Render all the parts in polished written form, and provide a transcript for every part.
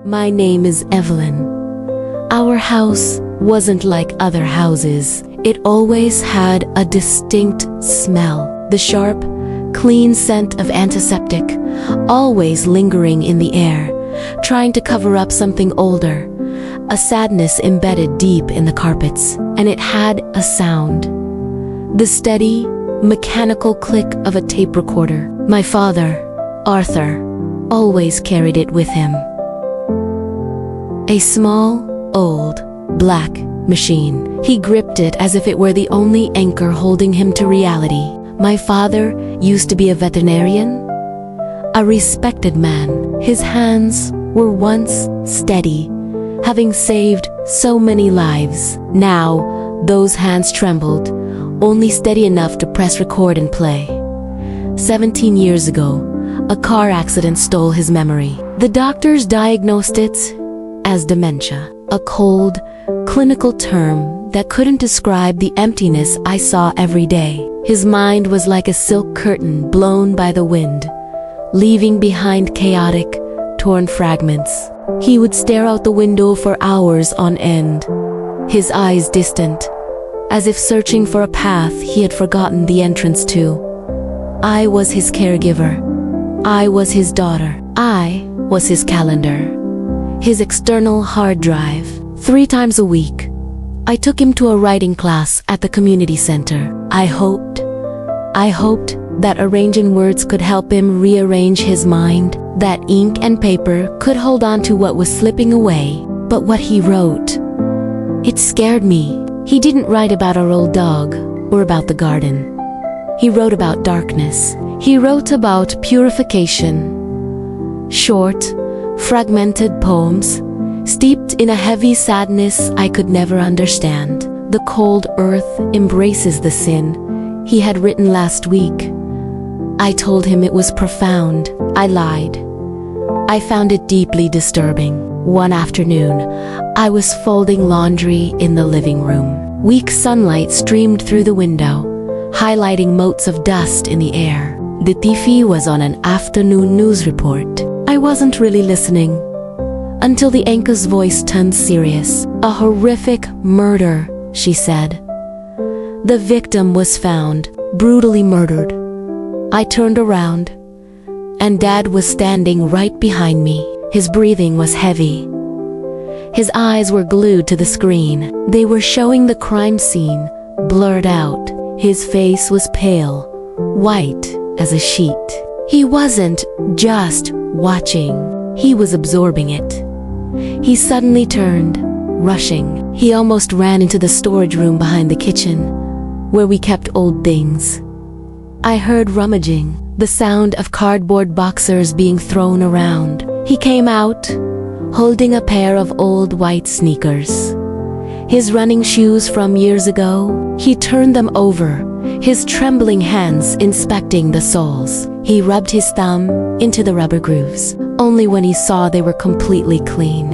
My name is Evelyn. Our house wasn't like other houses. It always had a distinct smell. The sharp, clean scent of antiseptic, always lingering in the air, trying to cover up something older. A sadness embedded deep in the carpets, and it had a sound. The steady, mechanical click of a tape recorder. My father, Arthur, always carried it with him. A small, old, black machine. He gripped it as if it were the only anchor holding him to reality. My father used to be a veterinarian, a respected man. His hands were once steady, having saved so many lives. Now, those hands trembled, only steady enough to press record and play. 17 years ago, a car accident stole his memory. The doctors diagnosed it as dementia, a cold, clinical term that couldn't describe the emptiness I saw every day. His mind was like a silk curtain blown by the wind, leaving behind chaotic, torn fragments. He would stare out the window for hours on end, his eyes distant, as if searching for a path he had forgotten the entrance to. I was his caregiver. I was his daughter. I was his calendar, his external hard drive. 3 times a week, I took him to a writing class at the community center. I hoped that arranging words could help him rearrange his mind, that ink and paper could hold on to what was slipping away. But what he wrote, it scared me. He didn't write about our old dog or about the garden. He wrote about darkness. He wrote about purification. Short, fragmented poems, steeped in a heavy sadness I could never understand. The cold earth embraces the sin, he had written last week. I told him it was profound. I lied. I found it deeply disturbing. One afternoon, I was folding laundry in the living room. Weak sunlight streamed through the window, highlighting motes of dust in the air. The TV was on an afternoon news report. I wasn't really listening until the anchor's voice turned serious. A horrific murder, she said. The victim was found, brutally murdered. I turned around, and Dad was standing right behind me. His breathing was heavy. His eyes were glued to the screen. They were showing the crime scene, blurred out. His face was pale, white as a sheet. He wasn't just watching, he was absorbing it. He suddenly turned, rushing. He almost ran into the storage room behind the kitchen, where we kept old things. I heard rummaging, the sound of cardboard boxes being thrown around. He came out, holding a pair of old white sneakers. His running shoes from years ago. He turned them over, his trembling hands inspecting the soles. He rubbed his thumb into the rubber grooves. Only when he saw they were completely clean.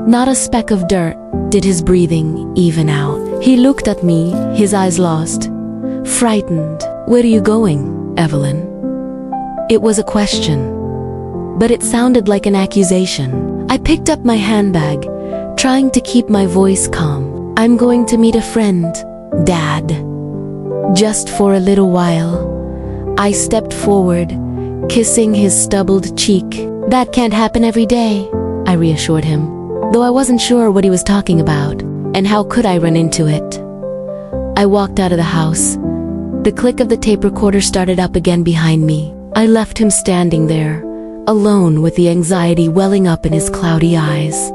Not a speck of dirt did his breathing even out. He looked at me, his eyes lost, frightened. Where are you going, Evelyn? It was a question, but it sounded like an accusation. I picked up my handbag, trying to keep my voice calm. I'm going to meet a friend, Dad. Just for a little while. I stepped forward, kissing his stubbled cheek. That can't happen every day, I reassured him, though I wasn't sure what he was talking about, and how could I run into it. I walked out of the house. The click of the tape recorder started up again behind me. I left him standing there, alone with the anxiety welling up in his cloudy eyes.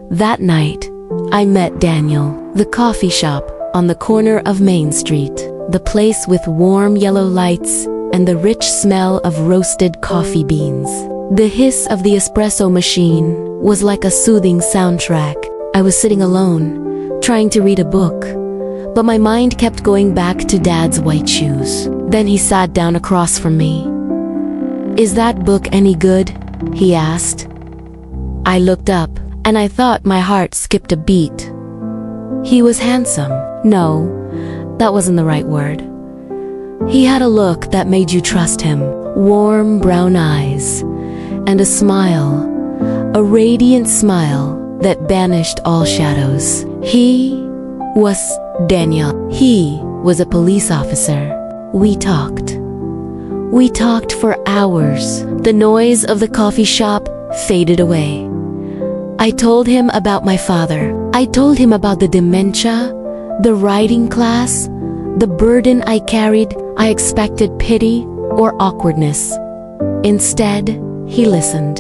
That night, I met Daniel, the coffee shop on the corner of Main Street, the place with warm yellow lights and the rich smell of roasted coffee beans. The hiss of the espresso machine was like a soothing soundtrack. I was sitting alone, trying to read a book, but my mind kept going back to Dad's white shoes. Then he sat down across from me. Is that book any good? He asked. I looked up, and I thought my heart skipped a beat. He was handsome. No, that wasn't the right word. He had a look that made you trust him. Warm brown eyes, and a smile a radiant smile that banished all shadows. He was Daniel. He was a police officer. We talked. We talked for hours. The noise of the coffee shop faded away. I told him about my father. I told him about the dementia, the writing class, the burden I carried. I expected pity or awkwardness. Instead, he listened.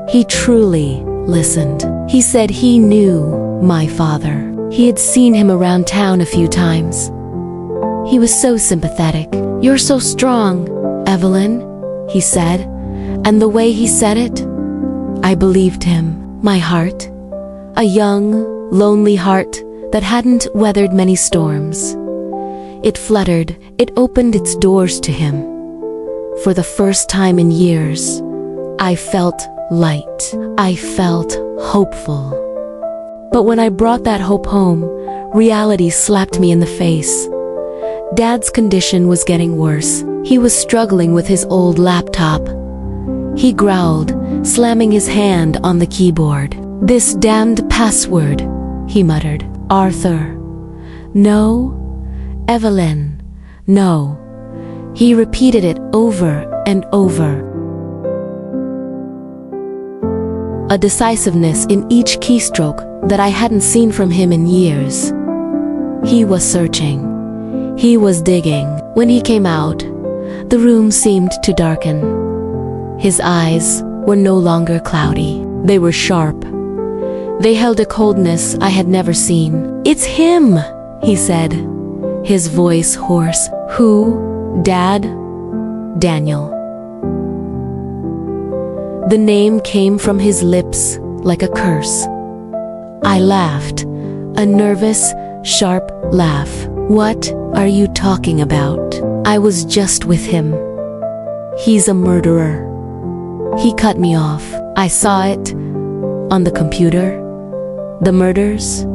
He truly listened. He said he knew my father. He had seen him around town a few times. He was so sympathetic. "You're so strong, Evelyn," he said, and the way he said it, I believed him. My heart, a young, lonely heart that hadn't weathered many storms. It fluttered, it opened its doors to him. For the first time in years, I felt light. I felt hopeful. But when I brought that hope home, reality slapped me in the face. Dad's condition was getting worse. He was struggling with his old laptop. He growled, slamming his hand on the keyboard. "This damned password," he muttered. "Arthur. No. Evelyn. No." He repeated it over and over. A decisiveness in each keystroke that I hadn't seen from him in years. He was searching. He was digging. When he came out, the room seemed to darken. His eyes were no longer cloudy. They were sharp. They held a coldness I had never seen. "It's him," he said, his voice hoarse. "Who? Dad?" "Daniel." The name came from his lips like a curse. I laughed, a nervous, sharp laugh. "What are you talking about? I was just with him. He's a murderer." He cut me off. I saw it on the computer, the murders,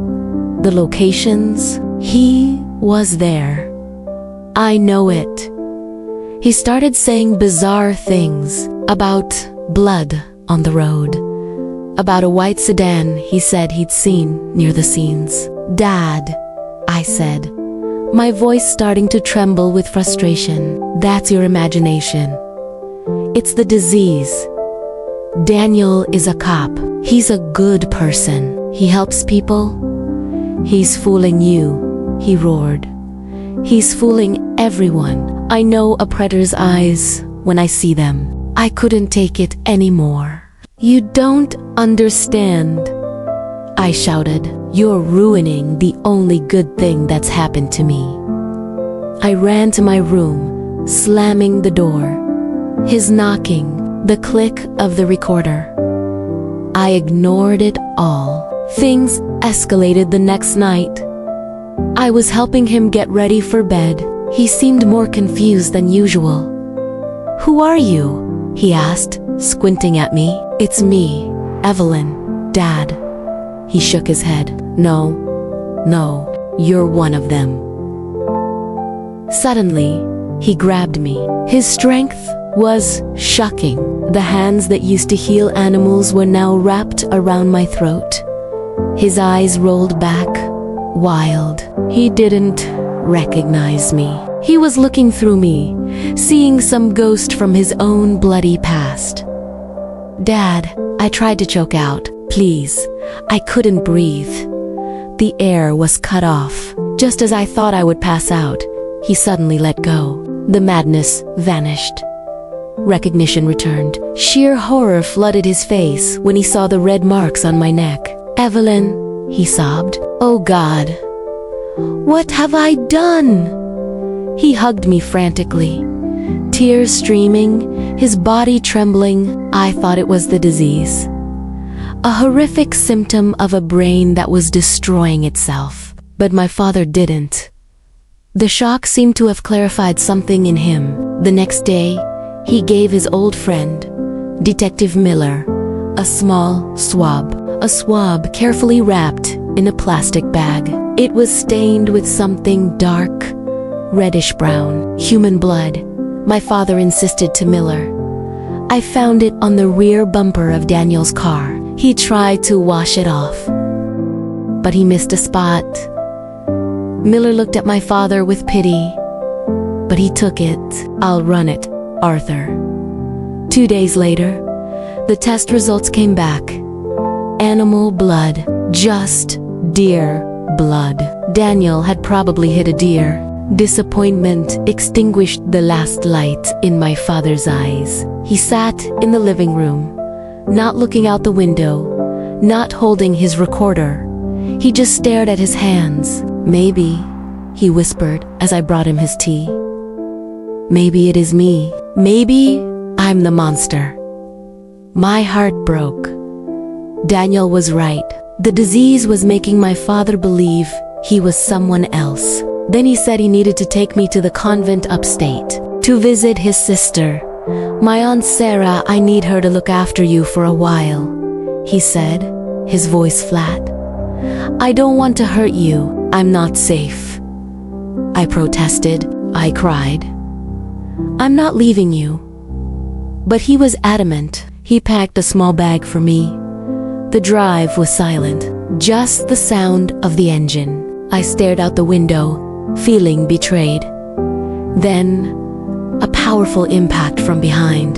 the locations. He was there. I know it. He started saying bizarre things about blood on the road, about a white sedan he said he'd seen near the scenes. "Dad," I said, my voice starting to tremble with frustration. "That's your imagination. It's the disease. Daniel is a cop. He's a good person. He helps people." "He's fooling you," he roared. "He's fooling everyone. I know a predator's eyes when I see them." I couldn't take it anymore. "You don't understand," I shouted. "You're ruining the only good thing that's happened to me." I ran to my room, slamming the door. His knocking, the click of the recorder. I ignored it all. Things escalated the next night. I was helping him get ready for bed. He seemed more confused than usual. "Who are you?" he asked, squinting at me. "It's me, Evelyn, Dad." He shook his head. No, you're one of them." Suddenly, he grabbed me. His strength was shocking. The hands that used to heal animals were now wrapped around my throat. His eyes rolled back, wild. He didn't recognize me. He was looking through me, seeing some ghost from his own bloody past. "Dad," I tried to choke out. "Please." I couldn't breathe. The air was cut off. Just as I thought I would pass out, he suddenly let go. The madness vanished. Recognition returned. Sheer horror flooded his face when he saw the red marks on my neck. "Evelyn," he sobbed. "Oh God, what have I done?" He hugged me frantically, tears streaming, his body trembling. I thought it was the disease. A horrific symptom of a brain that was destroying itself. But my father didn't. The shock seemed to have clarified something in him. The next day, he gave his old friend, Detective Miller, a small swab. A swab carefully wrapped in a plastic bag. It was stained with something dark, reddish-brown, human blood. My father insisted to Miller. "I found it on the rear bumper of Daniel's car. He tried to wash it off, but he missed a spot. Miller looked at my father with pity, but he took it. "I'll run it, Arthur." 2 days later, the test results came back. Animal blood, just deer blood. Daniel had probably hit a deer. Disappointment extinguished the last light in my father's eyes. He sat in the living room, not looking out the window, not holding his recorder. He just stared at his hands. "Maybe," he whispered as I brought him his tea. "Maybe it is me. Maybe I'm the monster." My heart broke. Daniel was right. The disease was making my father believe he was someone else. Then he said he needed to take me to the convent upstate to visit his sister. "My Aunt Sarah, I need her to look after you for a while," he said, his voice flat. "I don't want to hurt you. I'm not safe." I protested. I cried. "I'm not leaving you." But he was adamant. He packed a small bag for me. The drive was silent, just the sound of the engine. I stared out the window, feeling betrayed. Then, a powerful impact from behind.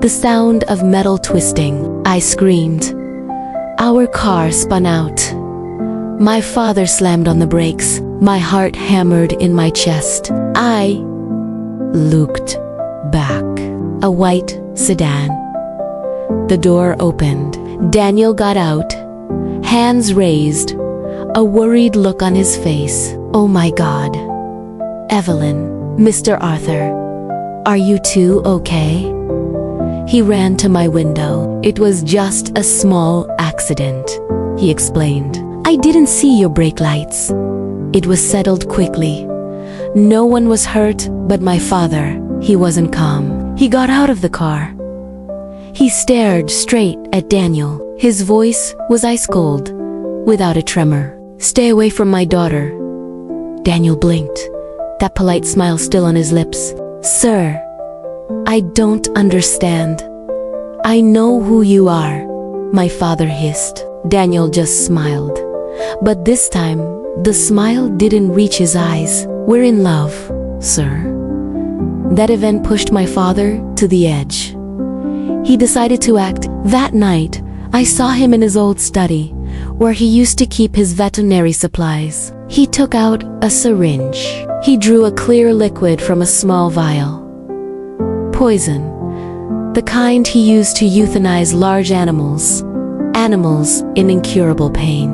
The sound of metal twisting. I screamed. Our car spun out. My father slammed on the brakes. My heart hammered in my chest. I looked back. A white sedan. The door opened. Daniel got out, hands raised, a worried look on his face. "Oh my God. Evelyn, Mr. Arthur, are you two okay?" He ran to my window. "It was just a small accident," he explained. "I didn't see your brake lights." It was settled quickly. No one was hurt but my father. He wasn't calm. He got out of the car. He stared straight at Daniel. His voice was ice cold, without a tremor. "Stay away from my daughter." Daniel blinked, that polite smile still on his lips. "Sir, I don't understand." "I know who you are," my father hissed. Daniel just smiled. But this time, the smile didn't reach his eyes. "We're in love, sir." That event pushed my father to the edge. He decided to act. That night, I saw him in his old study, where he used to keep his veterinary supplies. He took out a syringe. He drew a clear liquid from a small vial. Poison. The kind he used to euthanize large animals. Animals in incurable pain.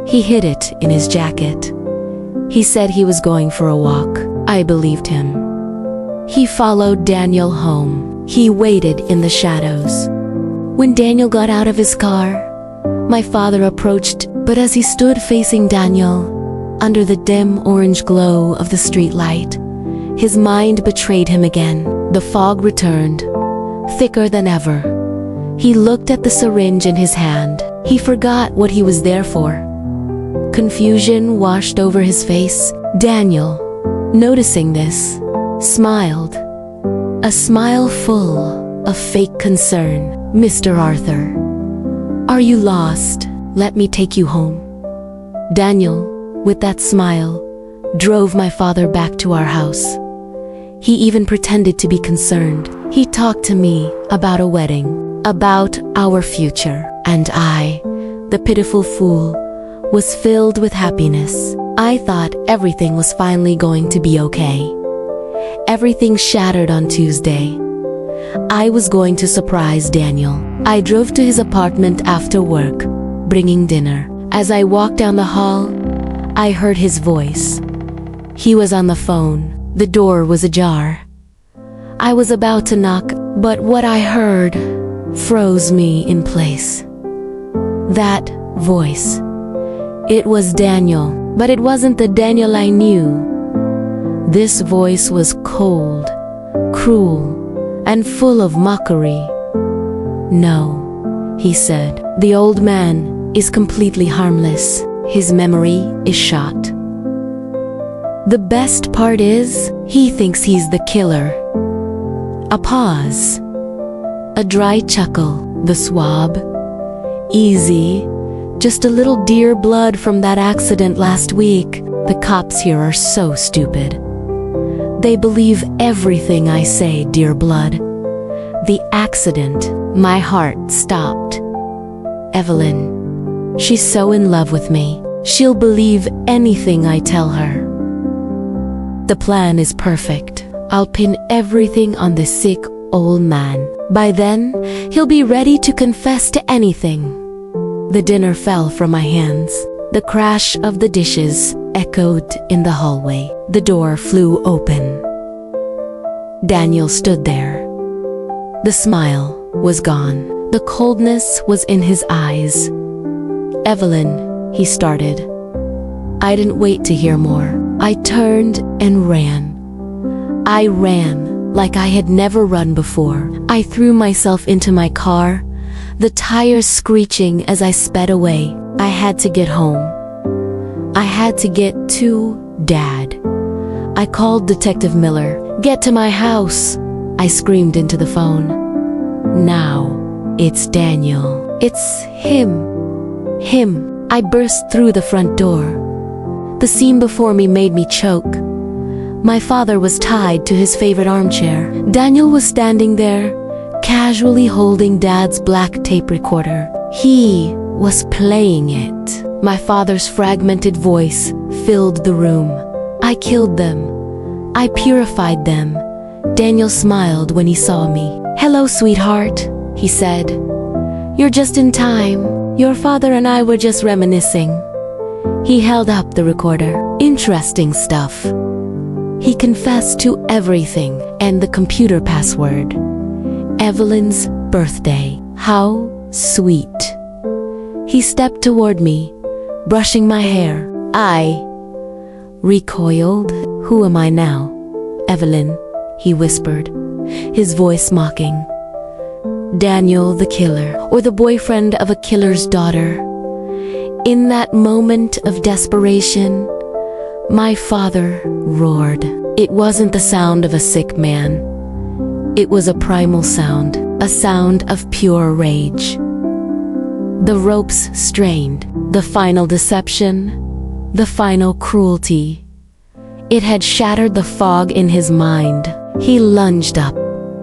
He hid it in his jacket. He said he was going for a walk. I believed him. He followed Daniel home. He waited in the shadows. When Daniel got out of his car, my father approached, but as he stood facing Daniel, under the dim orange glow of the streetlight, his mind betrayed him again. The fog returned, thicker than ever. He looked at the syringe in his hand. He forgot what he was there for. Confusion washed over his face. Daniel, noticing this, smiled. A smile full of fake concern. "Mr. Arthur, are you lost? Let me take you home." Daniel, with that smile, drove my father back to our house. He even pretended to be concerned. He talked to me about a wedding, about our future, and I, the pitiful fool, was filled with happiness. I thought everything was finally going to be okay. Everything shattered on Tuesday. I was going to surprise Daniel. I drove to his apartment after work, bringing dinner. As I walked down the hall, I heard his voice. He was on the phone. The door was ajar. I was about to knock, but what I heard froze me in place. That voice. It was Daniel, but it wasn't the Daniel I knew. This voice was cold, cruel, and full of mockery. "No," he said, "the old man is completely harmless. His memory is shot. The best part is, he thinks he's the killer." A pause. A dry chuckle. "The swab?" easy. Just a little deer blood from that accident last week. The cops here are so stupid. They believe everything I say, dear blood. The accident, my heart stopped. Evelyn, she's so in love with me. She'll believe anything I tell her. The plan is perfect. I'll pin everything on this sick old man. By then, he'll be ready to confess to anything. The dinner fell from my hands. The crash of the dishes echoed in the hallway. The door flew open. Daniel stood there. The smile was gone. The coldness was in his eyes. Evelyn, he started. I didn't wait to hear more. I turned and ran. I ran like I had never run before. I threw myself into my car, the tires screeching as I sped away. I had to get home. I had to get to Dad. I called Detective Miller. Get to my house, I screamed into the phone. Now, it's Daniel. It's him. Him. I burst through the front door. The scene before me made me choke. My father was tied to his favorite armchair. Daniel was standing there, casually holding Dad's black tape recorder. He was playing it. My father's fragmented voice filled the room. I killed them. I purified them. Daniel smiled when he saw me. Hello, sweetheart, he said. You're just in time. Your father and I were just reminiscing. He held up the recorder. Interesting stuff. He confessed to everything and the computer password. Evelyn's birthday. How sweet. He stepped toward me, brushing my hair. I recoiled. Who am I now? Evelyn, he whispered, his voice mocking. Daniel the killer, or the boyfriend of a killer's daughter. In that moment of desperation, my father roared. It wasn't the sound of a sick man. It was a primal sound, a sound of pure rage. The ropes strained, the final deception, the final cruelty. It had shattered the fog in his mind. He lunged up,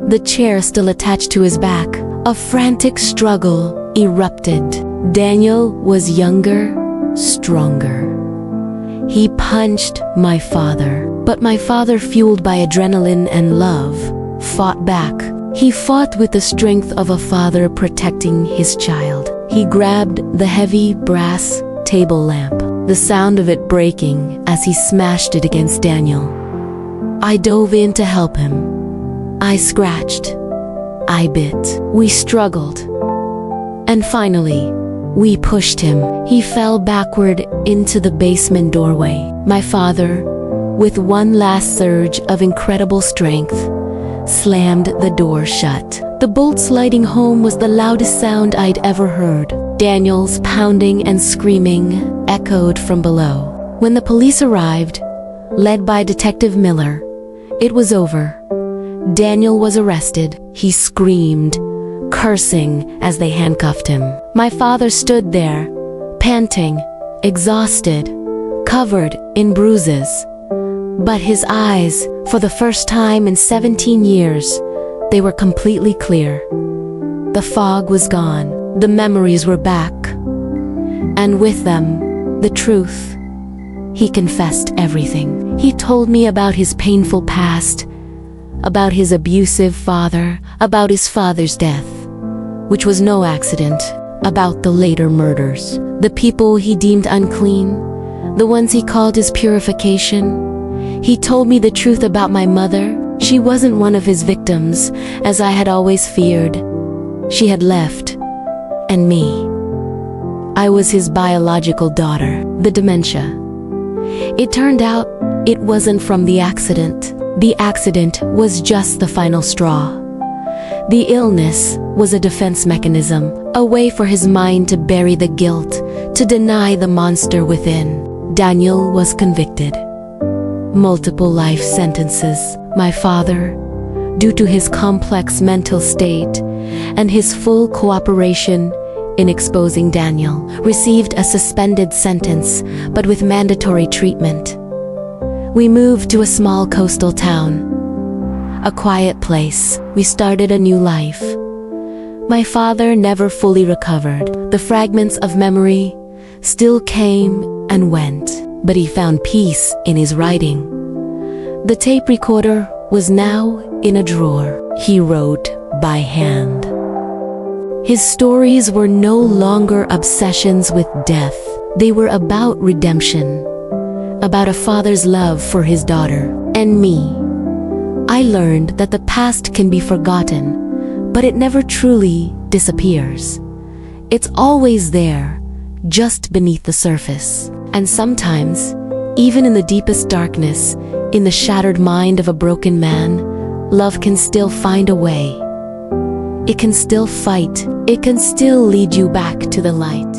the chair still attached to his back. A frantic struggle erupted. Daniel was younger, stronger. He punched my father, but my father, fueled by adrenaline and love, fought back. He fought with the strength of a father protecting his child. He grabbed the heavy brass table lamp, the sound of it breaking as he smashed it against Daniel. I dove in to help him. I scratched. I bit. We struggled. And finally, we pushed him. He fell backward into the basement doorway. My father, with one last surge of incredible strength, slammed the door shut. The bolt sliding home was the loudest sound I'd ever heard. Daniel's pounding and screaming echoed from below. When the police arrived, led by Detective Miller, it was over. Daniel was arrested. He screamed, cursing as they handcuffed him. My father stood there, panting, exhausted, covered in bruises. But his eyes, for the first time in 17 years, they were completely clear. The fog was gone. The memories were back. And with them, the truth. He confessed everything. He told me about his painful past, about his abusive father, about his father's death, which was no accident, about the later murders, the people he deemed unclean, the ones he called his purification. He told me the truth about my mother. She wasn't one of his victims, as I had always feared. She had left, and me. I was his biological daughter, the dementia. It turned out it wasn't from the accident. The accident was just the final straw. The illness was a defense mechanism, a way for his mind to bury the guilt, to deny the monster within. Daniel was convicted. Multiple life sentences. My father, due to his complex mental state and his full cooperation, in exposing Daniel, received a suspended sentence, but with mandatory treatment. We moved to a small coastal town, a quiet place. We started a new life. My father never fully recovered. The fragments of memory still came and went, but he found peace in his writing. The tape recorder was now in a drawer. He wrote by hand. His stories were no longer obsessions with death. They were about redemption, about a father's love for his daughter and me. I learned that the past can be forgotten, but it never truly disappears. It's always there, just beneath the surface. And sometimes, even in the deepest darkness, in the shattered mind of a broken man, love can still find a way. It can still fight. It can still lead you back to the light.